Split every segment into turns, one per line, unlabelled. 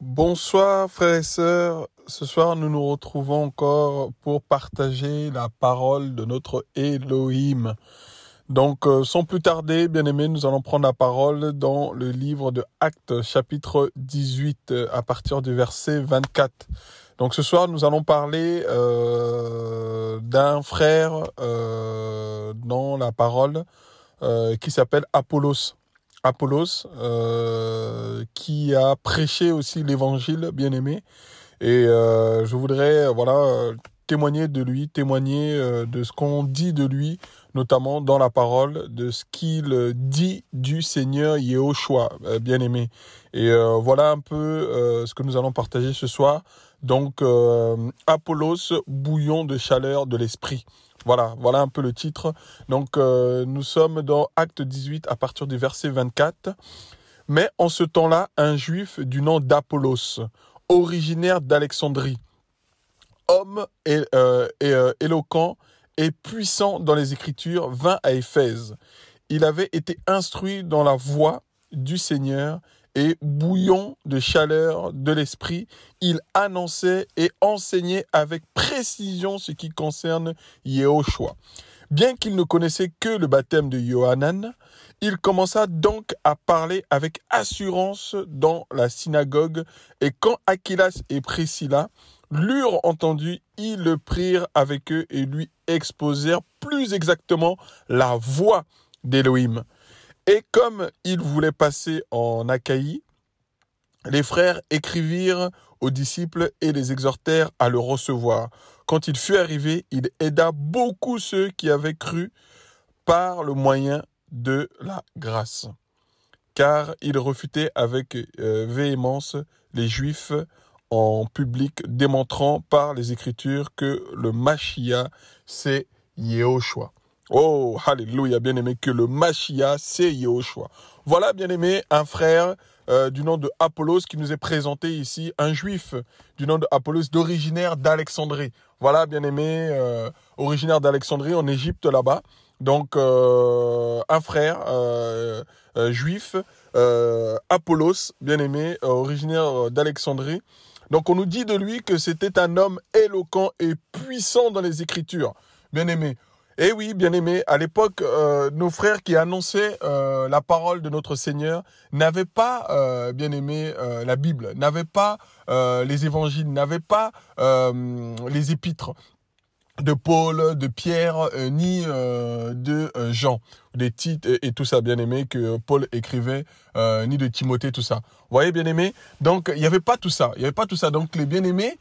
Bonsoir frères et sœurs, ce soir nous nous retrouvons encore pour partager la parole de notre Elohim. Donc sans plus tarder, bien-aimés, nous allons prendre la parole dans le livre de Actes chapitre 18 à partir du verset 24. Donc ce soir nous allons parler d'un frère dans la parole qui s'appelle Apollos. Qui a prêché aussi l'évangile, bien-aimé. Et je voudrais témoigner de lui, de ce qu'on dit de lui, notamment dans la parole, de ce qu'il dit du Seigneur Yehoshua, bien-aimé. Et voilà un peu ce que nous allons partager ce soir. Donc, Apollos, bouillon de chaleur de l'esprit. Voilà un peu le titre. Donc, nous sommes dans Acte 18 à partir du verset 24. Mais en ce temps-là, un juif du nom d'Apollos, originaire d'Alexandrie, homme éloquent et puissant dans les Écritures, vint à Éphèse. Il avait été instruit dans la voie du Seigneur et bouillon de chaleur de l'esprit, il annonçait et enseignait avec précision ce qui concerne Yehoshua. Bien qu'il ne connaissait que le baptême de Yohanan, il commença donc à parler avec assurance dans la synagogue, et quand Aquilas et Priscilla l'eurent entendu, ils le prirent avec eux et lui exposèrent plus exactement la voix d'Élohim. Et comme il voulait passer en Achaïe, les frères écrivirent aux disciples et les exhortèrent à le recevoir. Quand il fut arrivé, il aida beaucoup ceux qui avaient cru par le moyen de la grâce. Car il refutait avec véhémence les Juifs en public, démontrant par les Écritures que le Mashiach, c'est Yehoshua. Oh, alléluia, bien-aimé, que le Mashiach, c'est Yehoshua. Voilà, bien-aimé, un frère du nom de Apollos qui nous est présenté ici, un juif du nom de Apollos, d'originaire d'Alexandrie. Voilà, bien-aimé, originaire d'Alexandrie, en Égypte, là-bas. Donc, un frère juif, Apollos, bien-aimé, originaire d'Alexandrie. Donc, on nous dit de lui que c'était un homme éloquent et puissant dans les Écritures, bien-aimé. Et oui, bien-aimé, à l'époque, nos frères qui annonçaient la parole de notre Seigneur n'avaient pas, bien-aimé, la Bible, n'avaient pas les évangiles, n'avaient pas les épîtres de Paul, de Pierre, ni de Jean, des titres et tout ça, bien-aimé, que Paul écrivait, ni de Timothée, tout ça. Vous voyez, bien-aimé? Donc, il n'y avait pas tout ça. Il n'y avait pas tout ça. Donc, les bien-aimés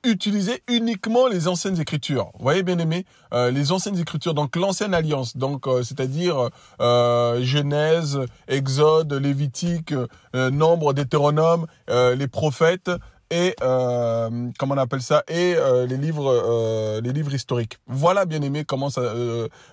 utilisaient uniquement les anciennes écritures. Vous voyez, bien-aimés? Les anciennes écritures, donc l'ancienne alliance. Donc, c'est-à-dire Genèse, Exode, Lévitique, Nombre, Deutéronome, les prophètes, et comment on appelle ça, et les livres historiques. Voilà, bien-aimés, comment ça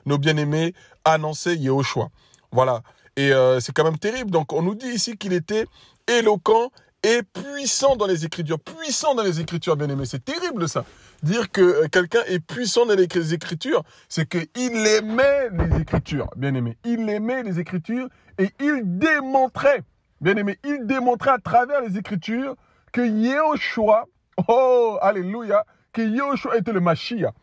nos bien-aimés annonçaient Yehoshua. Voilà. Et c'est quand même terrible. Donc on nous dit ici qu'il était éloquent et puissant dans les Écritures. Puissant dans les Écritures, bien-aimés. C'est terrible ça. Dire que quelqu'un est puissant dans les Écritures, c'est qu'il aimait les Écritures, bien-aimés. Il aimait les Écritures et il démontrait, bien-aimés, il démontrait à travers les Écritures que Yehoshua, oh, alléluia, que Yehoshua était le Mashiach.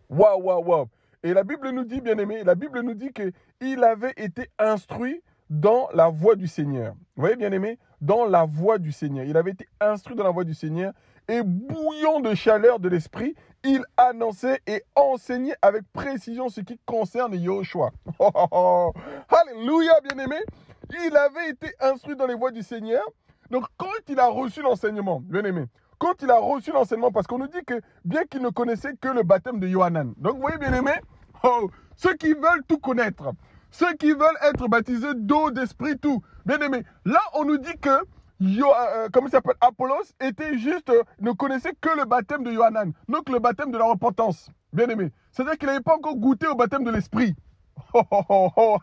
Waouh. Et la Bible nous dit, bien-aimé, la Bible nous dit qu'il avait été instruit dans la voie du Seigneur. Vous voyez, bien-aimé, dans la voie du Seigneur. Il avait été instruit dans la voie du Seigneur et bouillant de chaleur de l'esprit, il annonçait et enseignait avec précision ce qui concerne Yehoshua. Alléluia, bien-aimé. Il avait été instruit dans les voies du Seigneur. Donc, quand il a reçu l'enseignement, bien-aimé, quand il a reçu l'enseignement, parce qu'on nous dit que bien qu'il ne connaissait que le baptême de Yohanan. Donc, vous voyez, bien-aimé, ceux qui veulent tout connaître, ceux qui veulent être baptisés d'eau, d'esprit, tout, bien-aimé, là, on nous dit que, comment il s'appelle, Apollos était juste, ne connaissait que le baptême de Yohanan, donc le baptême de la repentance, bien-aimé. C'est-à-dire qu'il n'avait pas encore goûté au baptême de l'esprit.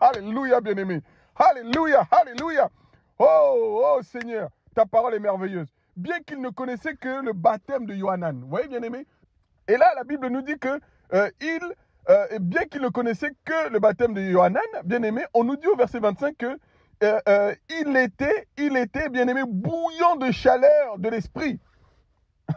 Alléluia, bien-aimé. Alléluia. Oh, Seigneur. Ta parole est merveilleuse. Bien qu'il ne connaissait que le baptême de Yohanan. Vous voyez, bien-aimé? Et là, la Bible nous dit que bien qu'il ne connaissait que le baptême de Yohanan, bien-aimé, on nous dit au verset 25 que il était, bien aimé, bouillant de chaleur de l'esprit.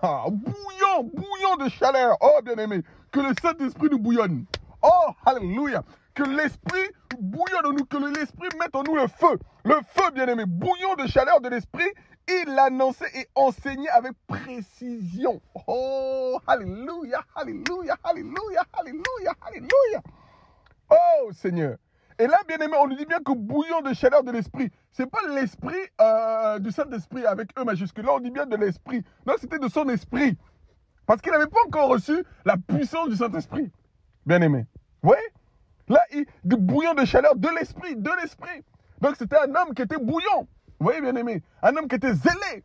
Ah, bouillant de chaleur. Oh, bien aimé, que le Saint-Esprit nous bouillonne. Oh, alléluia. Que l'Esprit bouillonne en nous, que l'Esprit mette en nous le feu. Le feu, bien aimé, bouillant de chaleur de l'Esprit. Il l'annonçait et enseignait avec précision. Oh, alléluia, alléluia, alléluia, alléluia, alléluia. Oh, Seigneur. Et là, bien aimé, on nous dit bien que bouillant de chaleur de l'esprit, c'est pas l'esprit du Saint-Esprit avec E majuscule. Là, on dit bien de l'esprit. Non, c'était de son esprit. Parce qu'il n'avait pas encore reçu la puissance du Saint-Esprit. Bien aimé. Vous voyez? Là, de bouillant de chaleur de l'esprit, de l'esprit. Donc, c'était un homme qui était bouillant. Vous voyez, bien aimé? Un homme qui était zélé.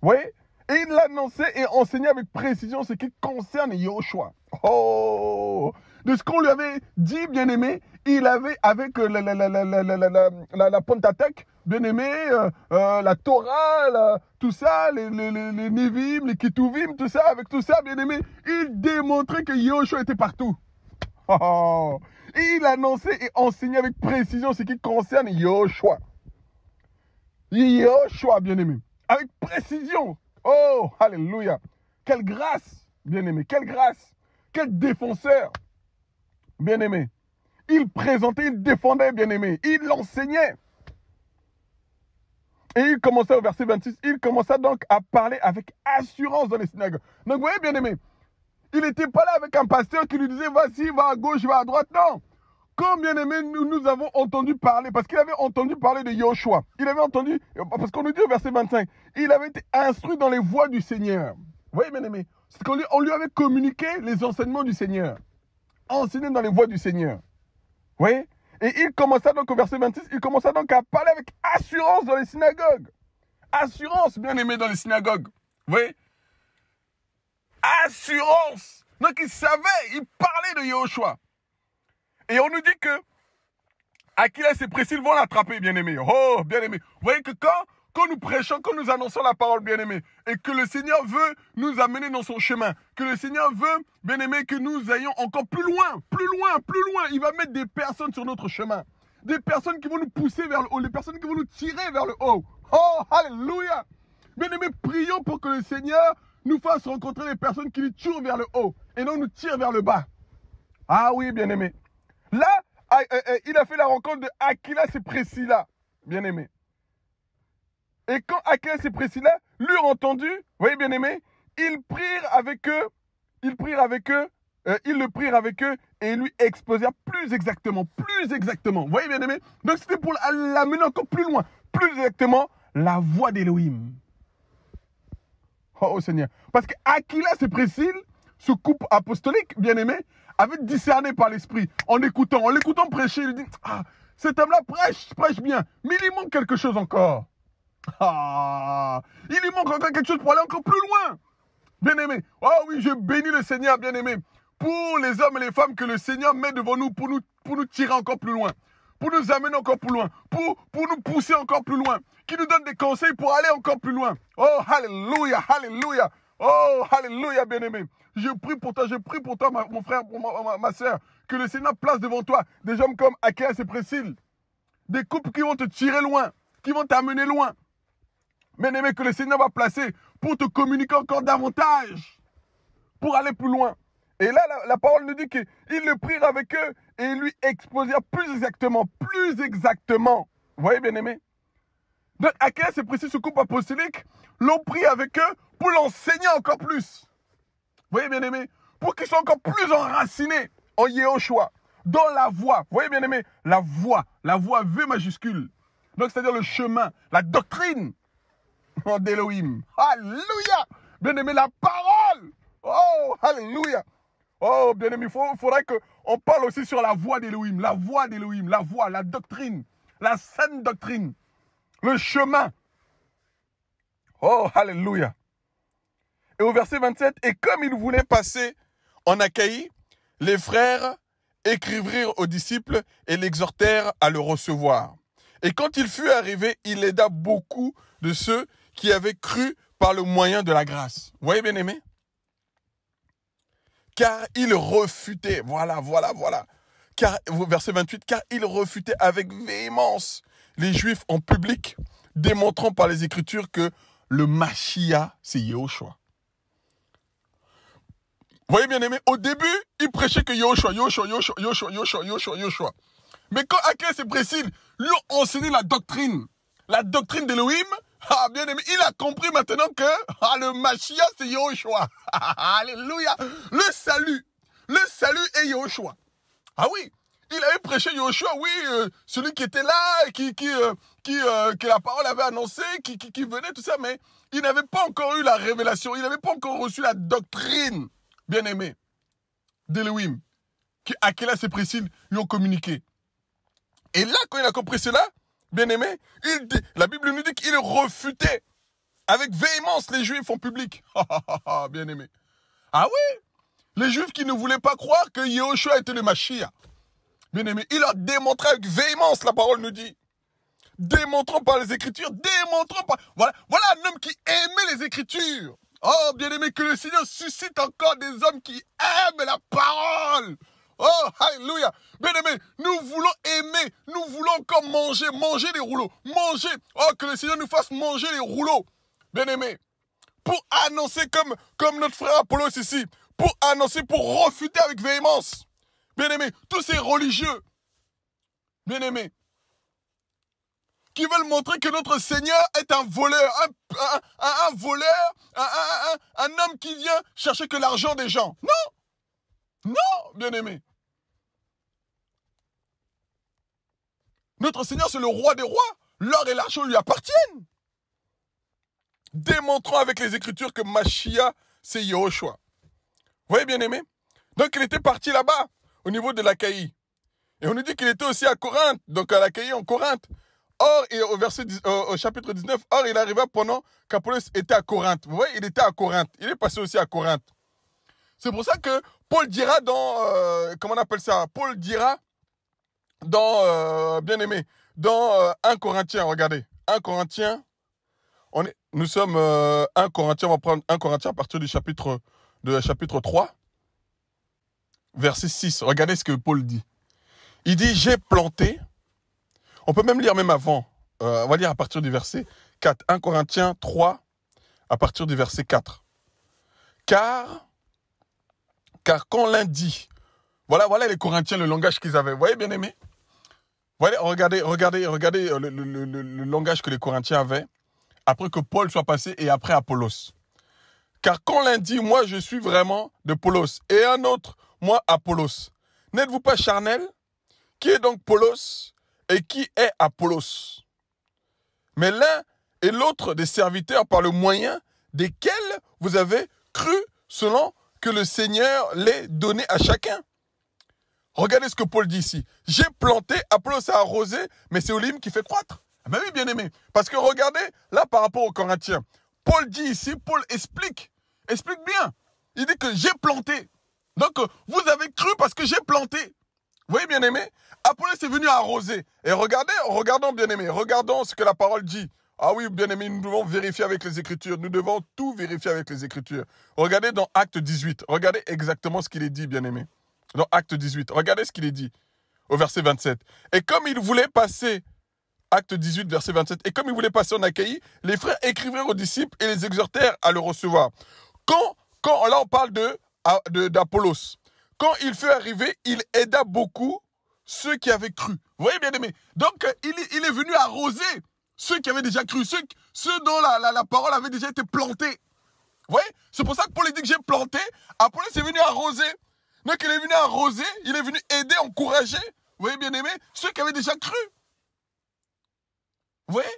Vous voyez? Et il l'annonçait et enseignait avec précision ce qui concerne Yahushua. Oh! De ce qu'on lui avait dit, bien aimé, il avait avec la Pentateuque, bien aimé, la Torah, tout ça, les Nevim, les Ketuvim, tout ça, avec tout ça, bien aimé, il démontrait que Yahushua était partout. Oh! Et il annonçait et enseignait avec précision ce qui concerne Yahushua. Yahushua, bien aimé, avec précision. Oh, alléluia. Quelle grâce, bien aimé, quelle grâce. Quel défenseur, bien aimé. Il présentait, il défendait, bien aimé. Il l'enseignait. Et il commençait au verset 26, il commença donc à parler avec assurance dans les synagogues. Donc vous voyez, bien aimé, il n'était pas là avec un pasteur qui lui disait, vas-y, va à gauche, va à droite. Non. Comme bien aimé, nous avons entendu parler, parce qu'il avait entendu parler de Yahushua. Il avait entendu, parce qu'on nous dit au verset 25, il avait été instruit dans les voies du Seigneur. Vous voyez, bien aimé, c'est qu'on lui avait communiqué les enseignements du Seigneur. Enseigné dans les voies du Seigneur. Vous voyez? Et il commença donc au verset 26, il commença donc à parler avec assurance dans les synagogues. Assurance, bien aimé, dans les synagogues. Vous voyez? Assurance. Donc il savait, il parlait de Yahushua. Et on nous dit que Aquila et Priscille vont l'attraper, bien aimé. Oh, bien aimé. Vous voyez que quand nous prêchons, quand nous annonçons la parole, bien aimé, et que le Seigneur veut nous amener dans son chemin, que le Seigneur veut, bien aimé, que nous ayons encore plus loin, plus loin, plus loin, il va mettre des personnes sur notre chemin. Des personnes qui vont nous pousser vers le haut, des personnes qui vont nous tirer vers le haut. Oh, alléluia. Bien aimé, prions pour que le Seigneur nous fasse rencontrer des personnes qui nous tirent vers le haut et non nous tirent vers le bas. Ah oui, bien aimé. Là, il a fait la rencontre de Aquila et Priscilla, bien aimé. Et quand Aquila et Priscilla l'eurent entendu, vous voyez bien aimé, ils le prirent avec eux et lui exposèrent plus exactement. Vous voyez bien aimé, donc c'était pour l'amener encore plus loin, plus exactement, la voix d'Élohim. Oh Seigneur, parce qu'Aquila et Priscille, ce couple apostolique, bien aimé, avait discerné par l'esprit, en l'écoutant prêcher, il dit, ah, cet homme-là prêche bien, mais il lui manque quelque chose encore. Ah, il lui manque encore quelque chose pour aller encore plus loin. Bien aimé, oh oui, je bénis le Seigneur, bien aimé, pour les hommes et les femmes que le Seigneur met devant nous pour nous tirer encore plus loin, pour nous amener encore plus loin, pour nous pousser encore plus loin, qui nous donne des conseils pour aller encore plus loin. Oh, alléluia, alléluia. Oh, alléluia, bien aimé. Je prie pour toi, mon frère, ma soeur, que le Seigneur place devant toi des hommes comme Aquila et Priscille, des couples qui vont te tirer loin, qui vont t'amener loin. Bien aimé, que le Seigneur va placer pour te communiquer encore davantage, pour aller plus loin. Et là, la parole nous dit qu'ils le prirent avec eux et ils lui exposèrent plus exactement. Vous voyez, bien aimé? Donc, Aquila et Priscille, ce couple apostolique, l'ont pris avec eux pour l'enseigner encore plus. Vous voyez, bien aimé? Pour qu'ils soient encore plus enracinés en Yahushua, dans la voie. Vous voyez, bien aimé? La voie V majuscule. Donc, c'est-à-dire le chemin, la doctrine d'Elohim. Alléluia! Bien aimé, la parole. Oh, alléluia! Oh, bien aimé, il faudrait qu'on parle aussi sur la voie d'Elohim, la voie, la doctrine, la saine doctrine, le chemin. Oh, alléluia! Et au verset 27, et comme il voulait passer en Achaïe, les frères écrivirent aux disciples et l'exhortèrent à le recevoir. Et quand il fut arrivé, il aida beaucoup de ceux qui avaient cru par le moyen de la grâce. Vous voyez, bien aimé? Car il refutait, voilà. Car, verset 28, car il refutait avec véhémence les Juifs en public, démontrant par les Écritures que le Mashiach, c'est Yahushua. Vous voyez, bien aimé, au début, il prêchait que Yahushua. Mais quand Akès et Priscille lui ont enseigné la doctrine d'Elohim, bien aimé, il a compris maintenant que le Mashiach, c'est Yahushua. Alléluia. Le salut est Yahushua. Ah oui, il avait prêché Yahushua, oui, celui qui était là, que la parole avait annoncé, qui venait, tout ça, mais il n'avait pas encore eu la révélation, il n'avait pas encore reçu la doctrine, bien aimé, d'Elohim, qu'Akélas et Priscille lui ont communiqué. Et là, quand il a compris cela, bien aimé, la Bible nous dit qu'il refutait avec véhémence les Juifs en public. Bien aimé. Ah oui, les Juifs qui ne voulaient pas croire que Yahushua était le Mashiach. Bien aimé, il a démontré avec véhémence, la parole nous dit. Démontrant par les Écritures, démontrant par... Voilà un homme qui aimait les Écritures. Oh, bien aimé, que le Seigneur suscite encore des hommes qui aiment la parole. Oh, alléluia. Bien aimé, nous voulons aimer, nous voulons encore manger les rouleaux. Manger. Oh, que le Seigneur nous fasse manger les rouleaux. Bien aimé. Pour annoncer comme notre frère Apollos ici. Pour annoncer, pour refuter avec véhémence. Bien aimé, tous ces religieux. Bien aimé. Qui veulent montrer que notre Seigneur est un voleur. Un voleur. Un homme qui vient chercher que l'argent des gens. Non. Non, bien aimé. Notre Seigneur, c'est le roi des rois. L'or et l'argent lui appartiennent. Démontrant avec les Écritures que Mashiach, c'est Yahushua. Vous voyez, bien aimé? Donc, il était parti là-bas, au niveau de l'Achaïe. Et on nous dit qu'il était aussi à Corinthe, donc à l'Achaïe en Corinthe. Or, et au chapitre 19, or, il arriva pendant qu'Apollos était à Corinthe. Vous voyez, il était à Corinthe. Il est passé aussi à Corinthe. C'est pour ça que Paul dira dans, comment on appelle ça? Paul dira dans, bien aimé, dans 1 Corinthiens, regardez. 1 Corinthiens, nous sommes 1 Corinthiens, on va prendre 1 Corinthiens à partir du chapitre 3, verset 6. Regardez ce que Paul dit. Il dit, j'ai planté, on peut même lire même avant, on va lire à partir du verset 4. 1 Corinthiens 3, à partir du verset 4. Car quand l'un dit, voilà les Corinthiens, le langage qu'ils avaient. Vous voyez, bien aimé? Voilà, regardez le langage que les Corinthiens avaient, après que Paul soit passé et après Apollos. Car quand l'un dit, moi je suis vraiment de Paulos, et un autre, moi Apollos, n'êtes-vous pas charnel? Qui est donc Paulos et qui est Apollos? Mais l'un et l'autre des serviteurs par le moyen desquels vous avez cru selon que le Seigneur l'ait donné à chacun. Regardez ce que Paul dit ici. J'ai planté, Apollos a arrosé, mais c'est Elohim qui fait croître. Ah ben oui, bien aimé. Parce que regardez, là par rapport aux Corinthiens, Paul dit ici, Paul explique bien. Il dit que j'ai planté. Donc vous avez cru parce que j'ai planté. Vous voyez, bien aimé? Apollos est venu arroser. Et regardons bien aimé, regardons ce que la parole dit. Ah oui, bien aimé, nous devons vérifier avec les Écritures. Nous devons tout vérifier avec les Écritures. Regardez dans Acte 18. Regardez exactement ce qu'il est dit, bien aimé. Dans Acte 18. Regardez ce qu'il est dit au verset 27. Et comme il voulait passer, Acte 18, verset 27. Et comme il voulait passer en Achaïe, les frères écrivirent aux disciples et les exhortèrent à le recevoir. Là on parle d'Apollos. Quand il fut arrivé, il aida beaucoup ceux qui avaient cru. Vous voyez, bien aimé? Donc, il est venu arroser ceux qui avaient déjà cru, ceux dont la parole avait déjà été plantée. Vous voyez? C'est pour ça que Paul dit que j'ai planté. Apollos est venu arroser. Donc, il est venu arroser, il est venu aider, encourager. Vous voyez, bien aimé? Ceux qui avaient déjà cru. Vous voyez?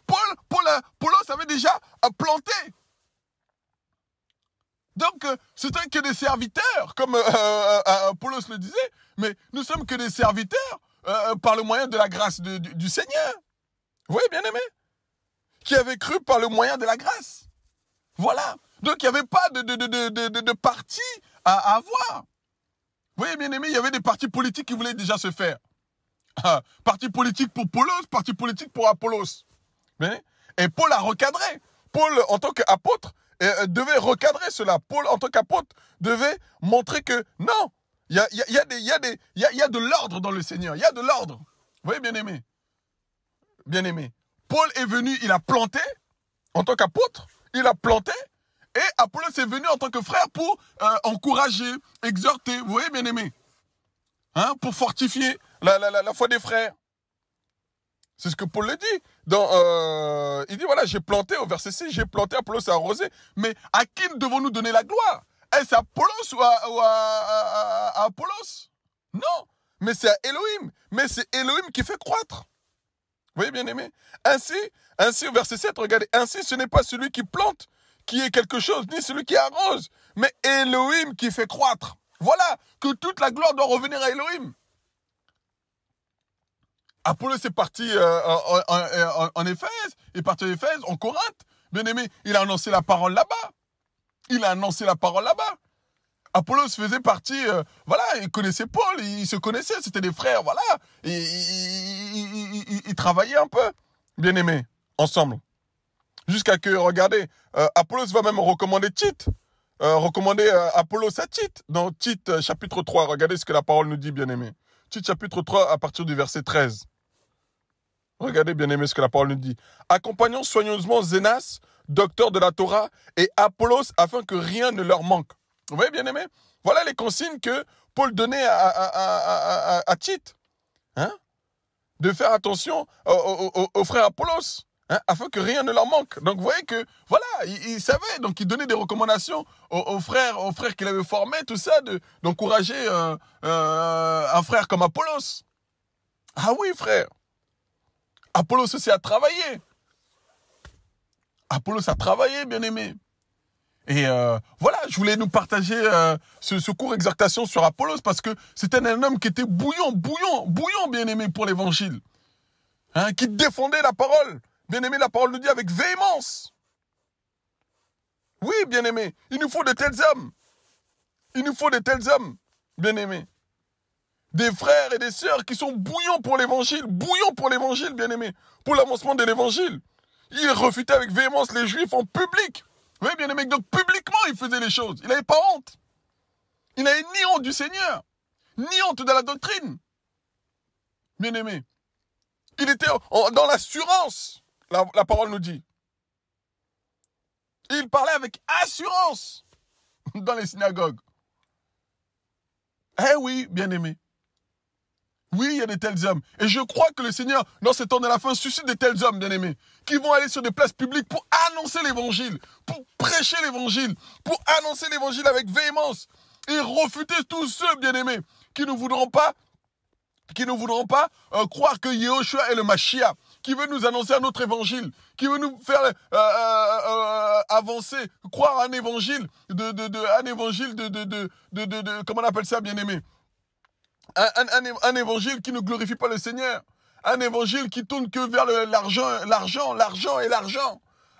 Paulos avait déjà planté. Donc, c'était que des serviteurs, comme Paulos le disait, mais nous sommes que des serviteurs par le moyen de la grâce du Seigneur. Vous voyez, bien aimé? Qui avaient cru par le moyen de la grâce. Voilà. Donc, il n'y avait pas de parti à avoir. Vous voyez, bien aimé, il y avait des partis politiques qui voulaient déjà se faire. Parti politique pour Paulos, parti politique pour Apollos. Et Paul a recadré. Paul, en tant qu'apôtre, devait recadrer cela. Paul, en tant qu'apôtre, devait montrer que non, il y a de l'ordre dans le Seigneur. Il y a de l'ordre. Vous voyez, bien aimé? bien-aimé, Paul est venu, il a planté en tant qu'apôtre, il a planté, et Apollos est venu en tant que frère pour encourager, exhorter, vous voyez, bien-aimé, hein, pour fortifier la foi des frères. C'est ce que Paul le dit. Il dit, voilà, j'ai planté, au verset 6, j'ai planté, Apollos a arrosé. Mais à qui devons-nous donner la gloire? Est-ce à Apollos ou à Apollos? Non, mais c'est à Elohim. Mais c'est Elohim qui fait croître. Vous voyez, bien aimé? Ainsi, au verset 7, regardez, ainsi ce n'est pas celui qui plante qui est quelque chose, ni celui qui arrose, mais Elohim qui fait croître. Voilà, que toute la gloire doit revenir à Elohim. Apollos est parti en Éphèse, est parti en Éphèse, en Corinthe. Bien aimé, il a annoncé la parole là-bas. Apollos faisait partie, voilà, il connaissait Paul, il se connaissait, c'était des frères, voilà. Ils travaillaient un peu, bien aimé, ensemble. Jusqu'à que, regardez, Apollos va même recommander Tite. Recommander Apollos à Tite. Dans Tite, chapitre 3, regardez ce que la parole nous dit, bien aimé. Tite, chapitre 3, à partir du verset 13. Regardez, bien aimé, ce que la parole nous dit. Accompagnons soigneusement Zénas, docteur de la Torah, et Apollos, afin que rien ne leur manque. Vous voyez, bien aimé? Voilà les consignes que Paul donnait à Tite. Hein? De faire attention aux frères Apollos. Hein, afin que rien ne leur manque. Donc vous voyez que, voilà, il savait, donc il donnait des recommandations aux frères qu'il avait formés, tout ça, d'encourager un frère comme Apollos. Ah oui, frère. Apollos aussi a travaillé. Apollos a travaillé, bien aimé. Et voilà, je voulais nous partager ce court exhortation sur Apollos parce que c'était un homme qui était bouillant, bien aimé pour l'évangile. Hein, qui défendait la parole. Bien aimé, la parole nous dit avec véhémence. Oui, bien aimé, il nous faut de tels hommes. Il nous faut de tels hommes, bien aimé. Des frères et des sœurs qui sont bouillants pour l'évangile, bien aimé, pour l'avancement de l'évangile. Il refutait avec véhémence les Juifs en public. Oui, bien aimé, donc publiquement, il faisait les choses. Il n'avait pas honte. Il n'avait ni honte du Seigneur, ni honte de la doctrine. Bien aimé, il était dans l'assurance. La parole nous dit. Il parlait avec assurance dans les synagogues. Eh oui, bien-aimé. Oui, il y a de tels hommes. Et je crois que le Seigneur, dans ce temps de la fin, suscite de tels hommes, bien-aimés, qui vont aller sur des places publiques pour annoncer l'évangile, pour prêcher l'évangile, pour annoncer l'évangile avec véhémence et refuter tous ceux, bien-aimés, qui ne voudront pas croire que Yehoshua est le Mashiach, qui veut nous annoncer un autre évangile, qui veut nous faire avancer, croire à un évangile comment on appelle ça, bien-aimé, un évangile qui ne glorifie pas le Seigneur, un évangile qui tourne que vers l'argent,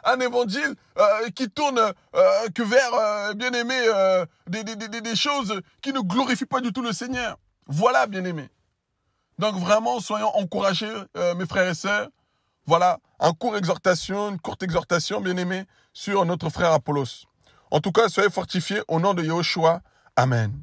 un évangile qui tourne que vers, bien-aimé, des choses qui ne glorifient pas du tout le Seigneur. Voilà, bien-aimé. Donc vraiment, soyons encouragés, mes frères et sœurs. Voilà, une courte exhortation, bien-aimée, sur notre frère Apollos. En tout cas, soyez fortifiés au nom de Yehoshua. Amen.